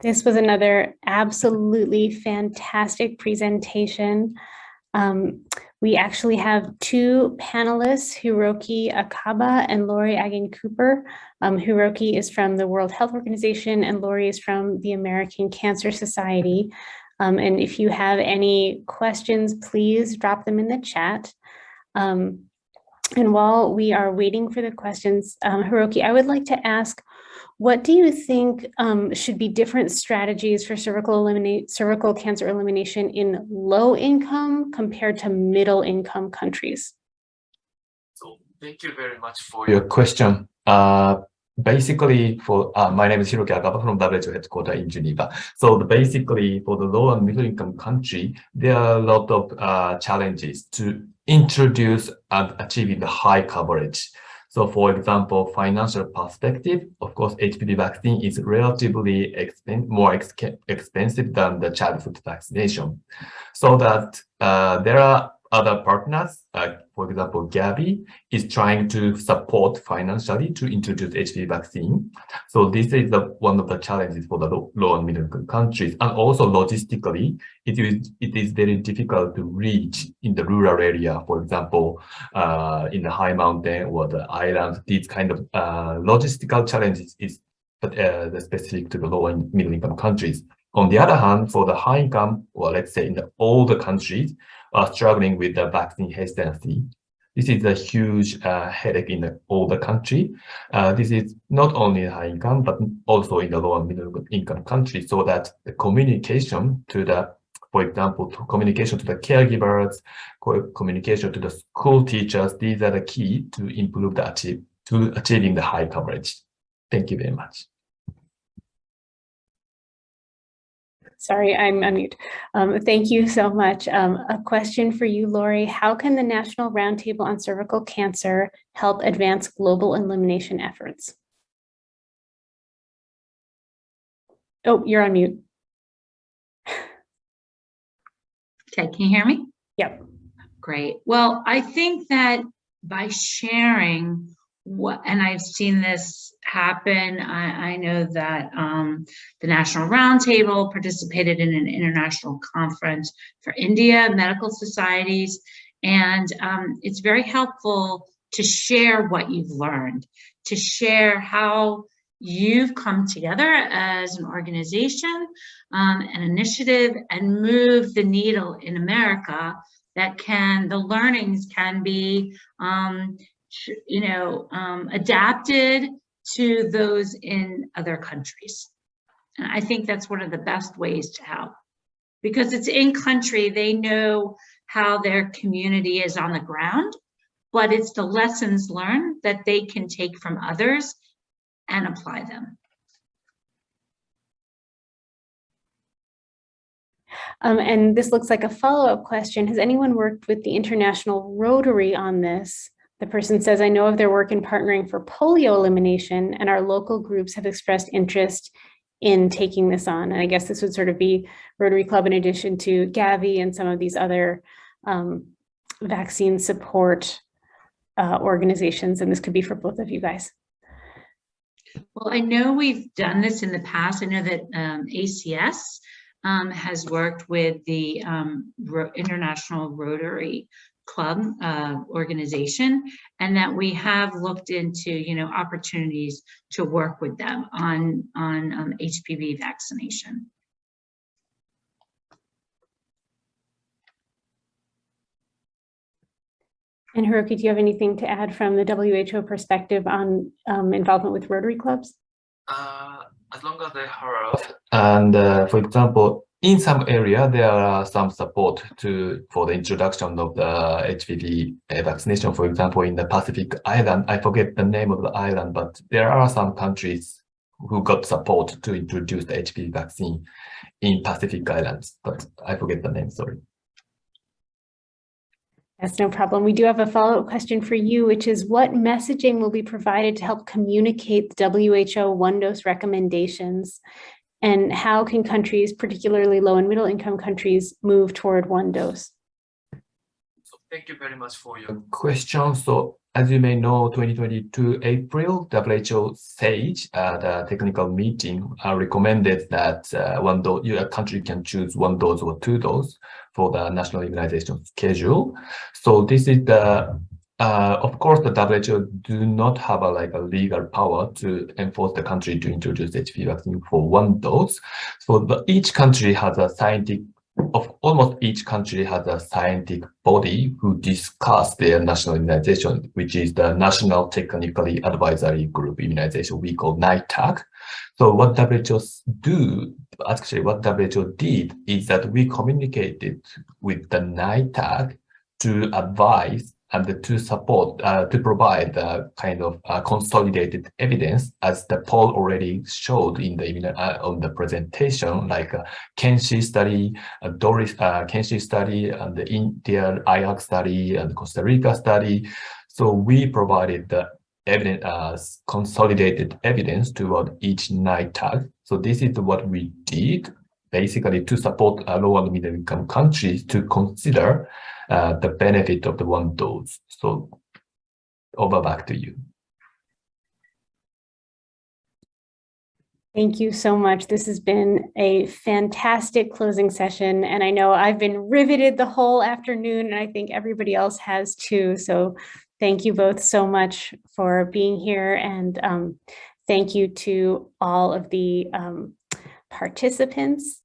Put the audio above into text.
This was another absolutely fantastic presentation. We actually have two panelists, Hiroki Akaba and Lori Agin-Cooper. Hiroki is from the World Health Organization and Lori is from the American Cancer Society. And if you have any questions, please drop them in the chat. And while we are waiting for the questions, Hiroki, I would like to ask, what do you think should be different strategies for cervical cancer elimination in low income compared to middle income countries? So thank you very much for your question. Basically, my name is Hiroki Akaba from WHO headquarters in Geneva. So basically, for the low and middle income country, there are a lot of challenges to introduce and achieving the high coverage. So for example, financial perspective, of course, HPV vaccine is relatively more expensive than the childhood vaccination. So that there are other partners, for example, Gavi is trying to support financially to introduce HPV vaccine. So this is one of the challenges for the low and middle income countries. And also logistically, it is very difficult to reach in the rural area, for example, in the high mountain or the islands. These kind of logistical challenges is specific to the low and middle income countries. On the other hand, for the high income, or let's say in the older countries, are struggling with the vaccine hesitancy. This is a huge headache in the older country. This is not only high income, but also in the low and middle income countries, so that the communication to the, for example, communication to the caregivers, communication to the school teachers, these are the key to improve achieving the high coverage. Thank you very much. Sorry, I'm on mute. Thank you so much. A question for you, Lori. How can the National Roundtable on Cervical Cancer help advance global elimination efforts? Oh, you're on mute. Okay, can you hear me? Yep. Great. Well, I think that by sharing and I've seen this happen. I know that the National Roundtable participated in an international conference for India medical societies, and it's very helpful to share what you've learned, to share how you've come together as an organization, an initiative, and move the needle in America that the learnings can be adapted to those in other countries. And I think that's one of the best ways to help, because it's in country, they know how their community is on the ground, but it's the lessons learned that they can take from others and apply them. And this looks like a follow-up question. Has anyone worked with the International Rotary on this? The person says, I know of their work in partnering for polio elimination, and our local groups have expressed interest in taking this on. And I guess this would sort of be Rotary Club in addition to Gavi and some of these other vaccine support organizations. And this could be for both of you guys. Well, I know we've done this in the past. I know that ACS has worked with the International Rotary Club organization, and that we have looked into opportunities to work with them on HPV vaccination. And Hiroki, do you have anything to add from the WHO perspective on involvement with Rotary clubs? As long as I heard, and for example, in some area there are some support for the introduction of the HPV vaccination. For example, in the Pacific Island, I forget the name of the island, but there are some countries who got support to introduce the HPV vaccine in Pacific Islands, but I forget the name. Sorry. That's no problem. We do have a follow-up question for you, which is what messaging will be provided to help communicate the WHO one-dose recommendations, and how can countries, particularly low and middle income countries, move toward one dose? So thank you very much for your question. So as you may know, 2022 April, WHO SAGE, the technical meeting, recommended that one dose, a country can choose 1 dose or 2 doses for the national immunization schedule. So this is the, of course, the WHO do not have a legal power to enforce the country to introduce HPV vaccine for 1 dose. So each country has a almost each country has a scientific body who discuss their national immunization, which is the National Technically Advisory Group Immunization, we call NITAG. So what WHO did is that we communicated with the NITAG to advise and to support, to provide the kind of consolidated evidence, as the poll already showed in the on the presentation, like Kenshi study, Doris Kenshi study, and the India IAC study, and the Costa Rica study. So we provided the evidence, consolidated evidence toward each NITAG. So this is what we did, basically to support low and middle income countries to consider the benefit of the 1 dose. So back to you. Thank you so much. This has been a fantastic closing session, and I know I've been riveted the whole afternoon, and I think everybody else has too. So thank you both so much for being here, and thank you to all of the participants.